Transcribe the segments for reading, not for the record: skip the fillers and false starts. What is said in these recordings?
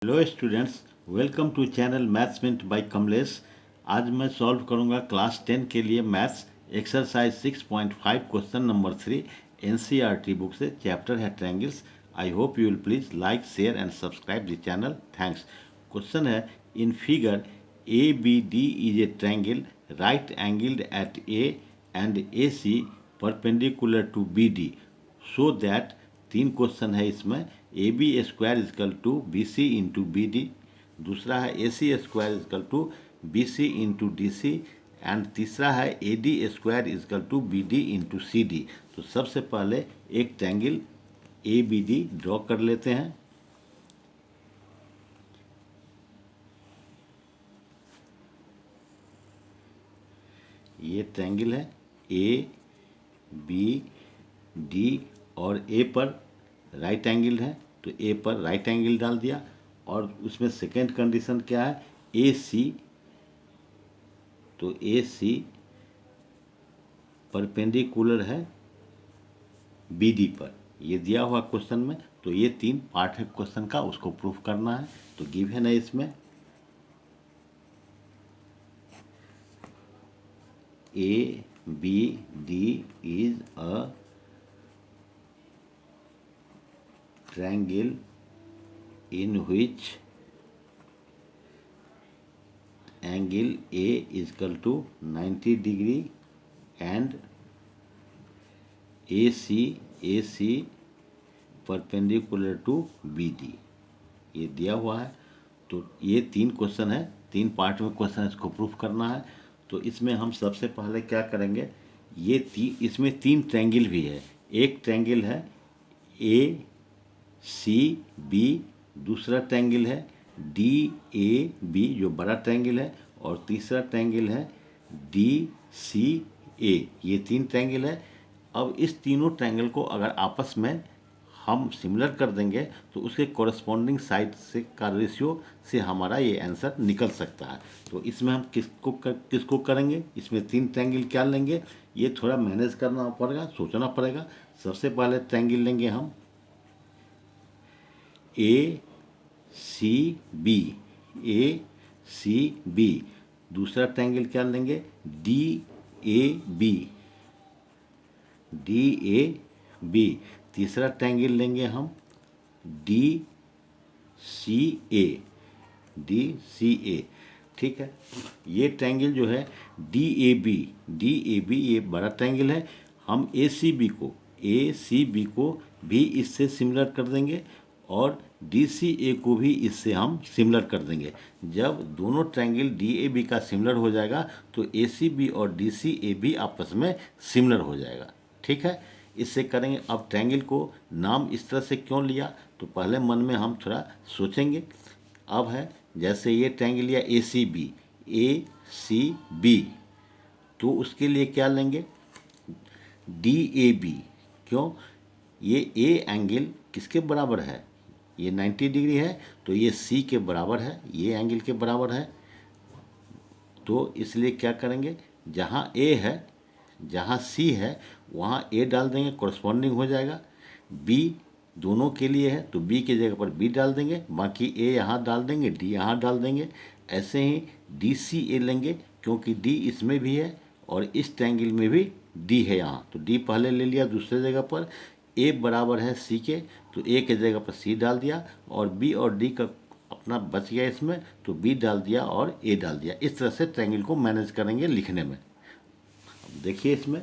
Hello students, welcome to channel maths minute by Kamlesh. आज मैं solve करूंगा क्लास 10 के लिए maths exercise 6.5 question number 3 NCERT book से। चैप्टर है triangles. I hope you will please like share and subscribe the channel. Thanks. Question है, in figure A B D is a triangle right angled at A and A C perpendicular to B D so that. तीन क्वेश्चन है इसमें। A B square is equal to B C into B D, दूसरा है A C square is equal to B C into D C, and तीसरा है A D square is equal to B D into C D. तो सबसे पहले एक triangle A B D draw कर लेते हैं। ये ट्रायंगल है ए बी डी और ए पर राइट एंगल है, तो ए पर राइट एंगल डाल दिया। और उसमें सेकेंड कंडीशन क्या है, ए सी, तो ए सी परपेंडिकुलर है बी डी पर, ये दिया हुआ क्वेश्चन में। तो ये तीन पार्ट है क्वेश्चन का, उसको प्रूफ करना है। तो गिवन है इसमें A B D is a triangle in which angle A is equal to 90 degree and AC perpendicular to BD, ये दिया हुआ है। तो ये तीन क्वेश्चन है, तीन पार्ट में क्वेश्चन, इसको प्रूफ करना है। तो इसमें हम सबसे पहले क्या करेंगे, इसमें तीन ट्रायंगल भी है। एक ट्रायंगल है ए सी बी, दूसरा ट्रायंगल है डी ए बी जो बड़ा ट्रायंगल है, और तीसरा ट्रायंगल है डी सी ए। ये तीन ट्रायंगल है। अब इस तीनों ट्रायंगल को अगर आपस में हम सिमिलर कर देंगे तो उसके कॉरस्पॉन्डिंग साइड से का रेशियो से हमारा ये आंसर निकल सकता है। तो इसमें हम किसको करेंगे, इसमें तीन ट्रायंगल क्या लेंगे, ये थोड़ा मैनेज करना पड़ेगा, सोचना पड़ेगा। सबसे पहले ट्रायंगल लेंगे हम A C B, A C B. दूसरा ट्रायंगल क्या लेंगे, D A B, D A B. तीसरा ट्रायंगल लेंगे हम डी सी ए, डी सी ए। ठीक है। ये ट्रायंगल जो है डी ए बी, ये बड़ा ट्रायंगल है। हम ए सी बी को भी इससे सिमिलर कर देंगे और डी सी ए को भी इससे हम सिमिलर कर देंगे। जब दोनों ट्रायंगल डी ए बी का सिमिलर हो जाएगा तो ए सी बी और डी सी ए भी आपस में सिमिलर हो जाएगा। ठीक है, इससे करेंगे। अब ट्रायंगल को नाम इस तरह से क्यों लिया, तो पहले मन में हम थोड़ा सोचेंगे। अब है जैसे ये ट्रायंगल लिया ए सी बी, तो उसके लिए क्या लेंगे, डी ए बी। क्यों, ये ए एंगल किसके बराबर है, ये 90 डिग्री है, तो ये सी के बराबर है, ये एंगल के बराबर है। तो इसलिए क्या करेंगे, जहाँ ए है, जहाँ सी है, वहाँ ए डाल देंगे, कॉरस्पॉन्डिंग हो जाएगा। बी दोनों के लिए है तो बी की जगह पर बी डाल देंगे, बाकी ए यहाँ डाल देंगे, डी यहाँ डाल देंगे। ऐसे ही डी सी ए लेंगे, क्योंकि डी इसमें भी है और इस ट्रायंगल में भी डी है यहाँ, तो डी पहले ले लिया दूसरे जगह पर। ए बराबर है सी के, तो ए के जगह पर सी डाल दिया, और बी और डी का अपना बच गया इसमें, तो बी डाल दिया और ए डाल दिया। इस तरह से ट्रायंगल को मैनेज करेंगे लिखने में। अब देखिए इसमें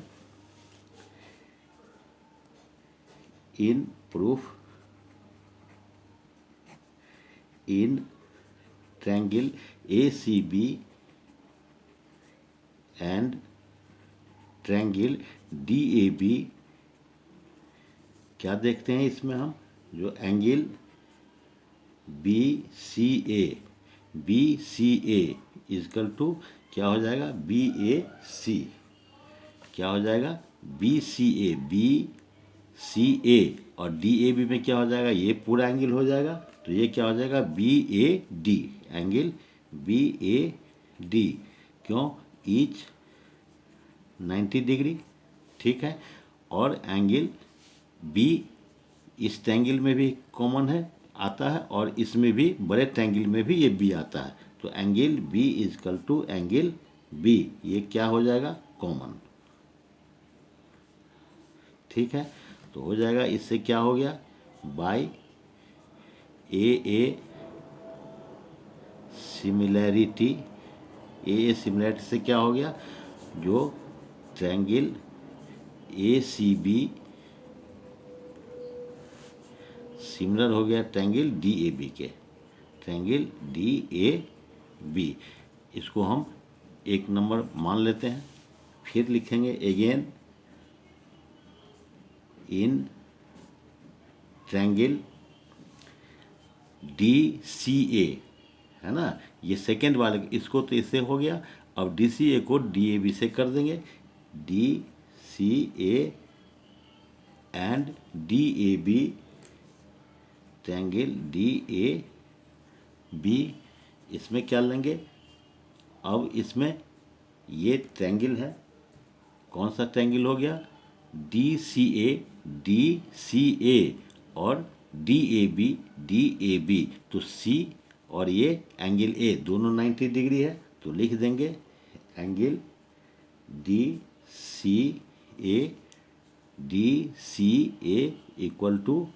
in proof, in triangle A C B and triangle D A B, क्या देखते हैं इसमें हम, जो angle B C A is equal to क्या हो जाएगा, बी ए सी, क्या हो जाएगा, बी सी ए, और डी ए बी में क्या हो जाएगा, ये पूरा एंगल हो जाएगा। तो ये क्या हो जाएगा, B A D, angle B A D. क्यों, ईच 90 डिग्री। ठीक है। और एंगल बी इस ट्रायंगल में भी कॉमन है, आता है और इसमें भी बड़े ट्रायंगल में भी ये बी आता है। तो angle B is equal to angle B, ये क्या हो जाएगा, कॉमन। ठीक है, तो हो जाएगा, इससे क्या हो गया, by A similarity, A similarity से क्या हो गया, जो triangle A C B similar हो गया ट्रायंगल डी ए बी के, ट्रायंगल डी ए बी, इसको हम एक नंबर मान लेते हैं। फिर लिखेंगे again in triangle D C A, है ना, ये सेकेंड वाले, इसको तो इससे हो गया। अब डी सी ए को डी ए बी से कर देंगे, D C A and D A B, triangle D A B, इसमें क्या लेंगे, अब इसमें ये ट्रायंगल है, कौन सा ट्रायंगल हो गया, डी सी ए और डी ए बी, तो सी और ये एंगल ए दोनों 90 डिग्री है, तो लिख देंगे angle D C A equal to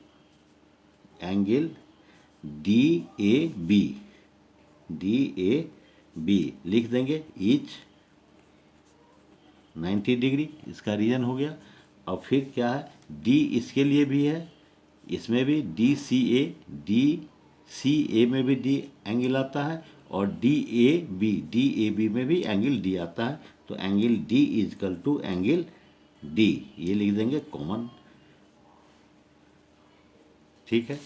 angle D A B लिख देंगे, ईच 90 डिग्री, इसका रीजन हो गया। अब फिर क्या है, डी इसके लिए भी है, इसमें भी डी सी ए में भी डी एंगल आता है और डी ए बी में भी एंगल डी आता है, तो angle D is equal to angle D, ये लिख देंगे कॉमन। ठीक है,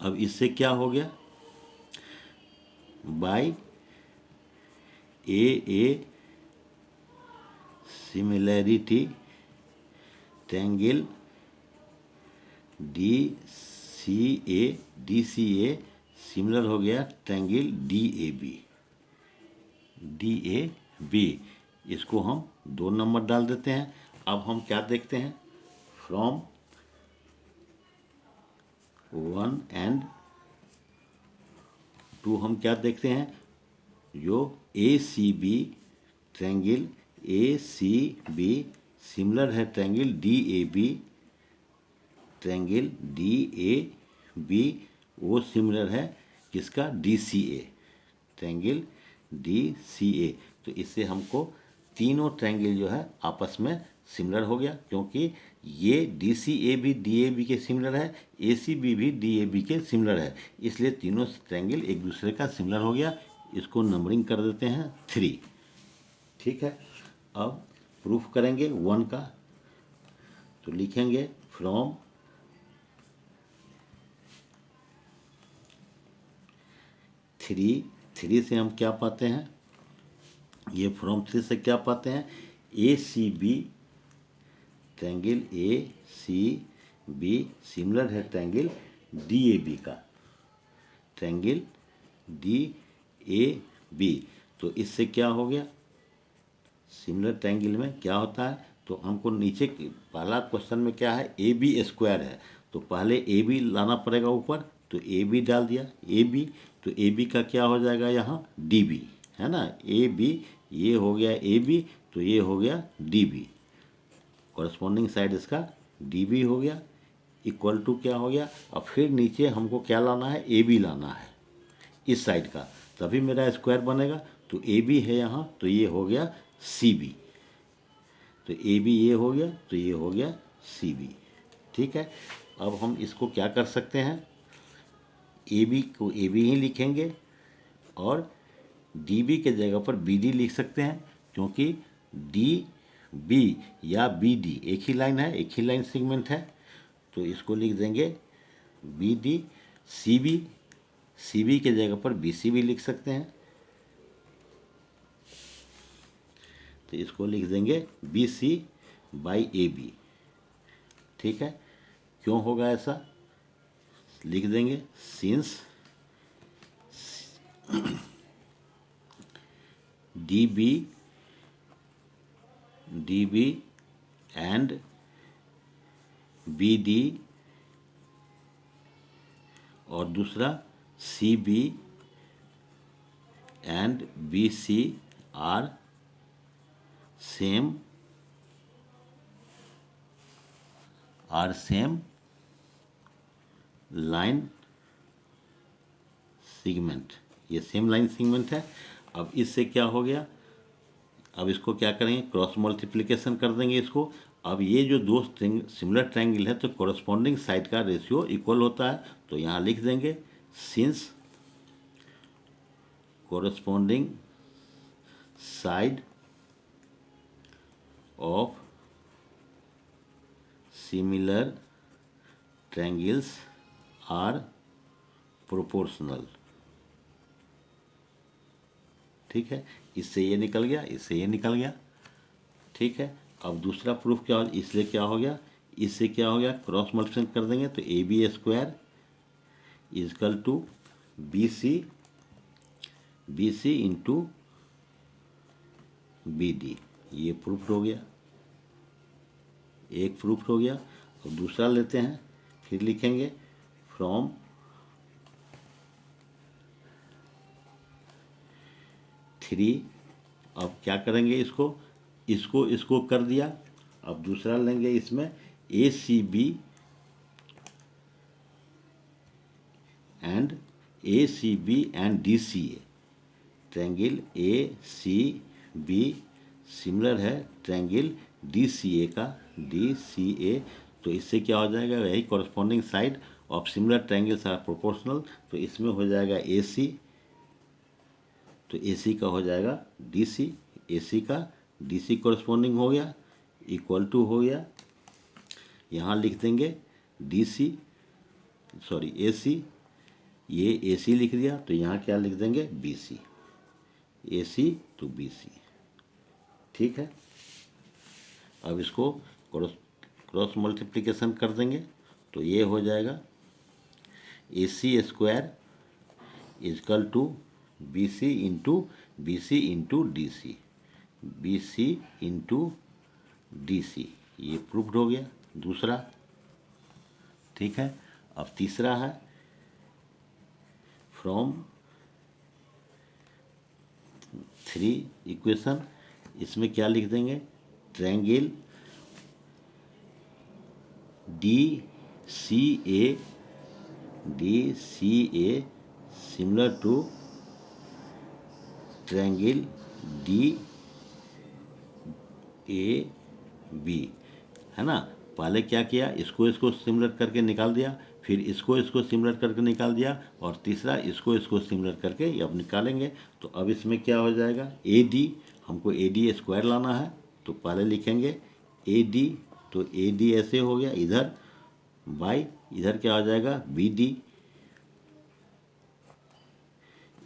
अब इससे क्या हो गया, by A similarity triangle D C A similar हो गया ट्रायंगल डी ए बी, इसको हम 2 नंबर डाल देते हैं। अब हम क्या देखते हैं, फ्रॉम 1 एंड 2 हम क्या देखते हैं, जो A C B, triangle A C B similar है triangle D A B, triangle D A B वो सिमिलर है किसका, D C A, triangle D C A. तो इससे हमको तीनों ट्रायंगल जो है आपस में सिमिलर हो गया, क्योंकि ये डी सी ए भी डी ए बी के सिमिलर है, ए सी बी भी डी ए बी के सिमिलर है, इसलिए तीनों ट्रायंगल एक दूसरे का सिमिलर हो गया। इसको नंबरिंग कर देते हैं 3। ठीक है, अब प्रूफ करेंगे 1 का, तो लिखेंगे फ्रॉम 3 से हम क्या पाते हैं, ये फ्रॉम 3 से क्या पाते हैं, A C B, triangle A C B similar है ट्रायंगल डी ए बी का, ट्रायंगल डी ए बी। तो इससे क्या हो गया, सिमिलर ट्रायंगल में क्या होता है, तो हमको नीचे पहला क्वेश्चन में क्या है, ए बी स्क्वायर है, तो पहले ए बी लाना पड़ेगा ऊपर, तो ए बी डाल दिया, ए बी, तो ए बी का क्या हो जाएगा यहाँ, डी बी, है ना, ए बी, ये हो गया ए बी, तो ये हो गया डी बी, कॉरस्पॉन्डिंग साइड इसका डी बी हो गया, इक्वल टू क्या हो गया। अब फिर नीचे हमको क्या लाना है, ए बी लाना है इस साइड का, तभी मेरा स्क्वायर बनेगा। तो ए बी है यहाँ, तो ये हो गया सी बी, तो ए बी ये हो गया, तो ये हो गया सी बी। ठीक है, अब हम इसको क्या कर सकते हैं, ए बी को ए बी ही लिखेंगे और डी बी के जगह पर बी डी लिख सकते हैं, क्योंकि डी बी या बी डी एक ही लाइन है, एक ही लाइन सेगमेंट है, तो इसको लिख देंगे बी डी, सी बी के जगह पर बी सी भी लिख सकते हैं, तो इसको लिख देंगे B C by A B. ठीक है, क्यों होगा ऐसा, लिख देंगे since D B and B D और दूसरा C B and B C are same line segment, ये सेम लाइन सेगमेंट है। अब इससे क्या हो गया, अब इसको क्या करेंगे, क्रॉस मल्टीप्लिकेशन कर देंगे इसको। अब ये जो दो सिमिलर ट्रायंगल है तो कोरस्पॉन्डिंग साइड का रेशियो इक्वल होता है, तो यहाँ लिख देंगे since corresponding side of similar triangles are proportional. ठीक है, इससे ये निकल गया, इससे ये निकल गया। ठीक है, अब दूसरा प्रूफ क्या हो, इसलिए क्या हो गया, इससे क्या हो गया, क्रॉस मल्टीप्लिकेशन कर देंगे तो A B square is equal to B C into B D, ये प्रूफ हो गया, एक प्रूफ हो गया। अब दूसरा लेते हैं, फिर लिखेंगे फ्रॉम थ्री। अब क्या करेंगे, इसको कर दिया। अब दूसरा लेंगे, इसमें A C B and D C A, triangle A C B similar है ट्रायंगल डी सी ए। तो इससे क्या हो जाएगा, वही corresponding side of similar triangles are proportional, तो इसमें हो जाएगा ए सी, तो ए सी का हो जाएगा डी सी, ए सी का डी सी कॉरस्पॉन्डिंग हो गया, इक्वल टू हो गया, यहाँ लिख देंगे डी सी, सॉरी ए सी, ये ए सी लिख दिया, तो यहाँ क्या लिख देंगे B C, A C to B C. ठीक है, अब इसको क्रॉस मल्टीप्लिकेशन कर देंगे तो ये हो जाएगा A C square is equal to B C into D C, B C into D C, ये प्रूव्ड हो गया दूसरा। ठीक है, अब तीसरा है फ्रॉम थ्री इक्वेशन, इसमें क्या लिख देंगे, triangle D C A similar to triangle D A B, है ना। पहले क्या किया, इसको सिमिलर करके निकाल दिया, फिर इसको सिमिलर करके निकाल दिया, और तीसरा इसको सिमिलर करके अब निकालेंगे। तो अब इसमें क्या हो जाएगा, ए डी, हमको ए डी स्क्वायर लाना है, तो पहले लिखेंगे ए डी, तो ए डी ऐसे हो गया इधर, बाई इधर क्या हो जाएगा बी डी,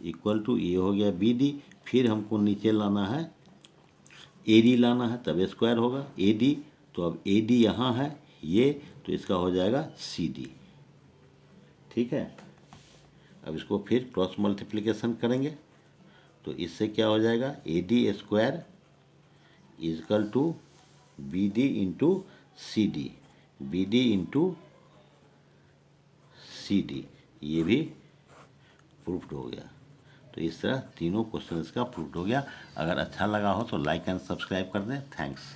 इक्वल टू ये हो गया बी डी। फिर हमको नीचे लाना है ए डी लाना है, तब स्क्वायर होगा ए डी, तो अब ए डी यहाँ है ये, तो इसका हो जाएगा सी डी। ठीक है, अब इसको फिर क्रॉस मल्टीप्लिकेशन करेंगे तो इससे क्या हो जाएगा, A D square is equal to B D into C D, B D into C D, ये भी प्रूफ्ड हो गया। तो इस तरह तीनों क्वेश्चन का प्रूफ्ड हो गया। अगर अच्छा लगा हो तो लाइक एंड सब्सक्राइब कर दें। थैंक्स।